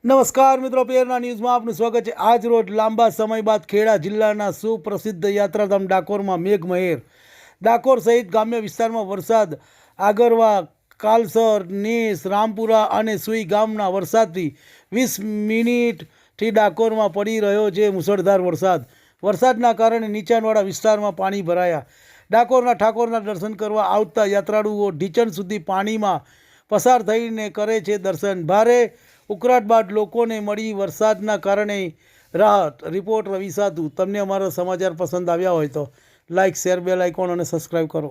નમસ્કાર મિત્રો, પેરના ન્યૂઝમાં આપનું સ્વાગત છે। આજ રોજ લાંબા સમય બાદ ખેડા જિલ્લાના સુપ્રસિદ્ધ યાત્રાધામ ડાકોરમાં મેઘમહેર। ડાકોર સહિત ગ્રામ્ય વિસ્તારમાં વરસાદ આગરવા, કાલસર, નેસ, રામપુરા અને સુઈ ગામના વરસાદથી 20 મિનિટથી ડાકોરમાં પડી રહ્યો છે મુશળધાર વરસાદ। વરસાદના કારણે નીચાણવાળા વિસ્તારમાં પાણી ભરાયા। ડાકોરના ઠાકોરના દર્શન કરવા આવતા યાત્રાળુઓ ઢીચણ સુધી પાણીમાં પસાર થઈને કરે છે દર્શન। ભારે ઉકળાટ બાદ લોકોને મળી વરસાદના કારણે રાહત। રિપોર્ટ રવિ સાધુ। તમને અમારા સમાચાર પસંદ આવ્યા હોય તો લાઇક, શેર, બેલ આઇકોન અને સબસ્ક્રાઈબ કરો।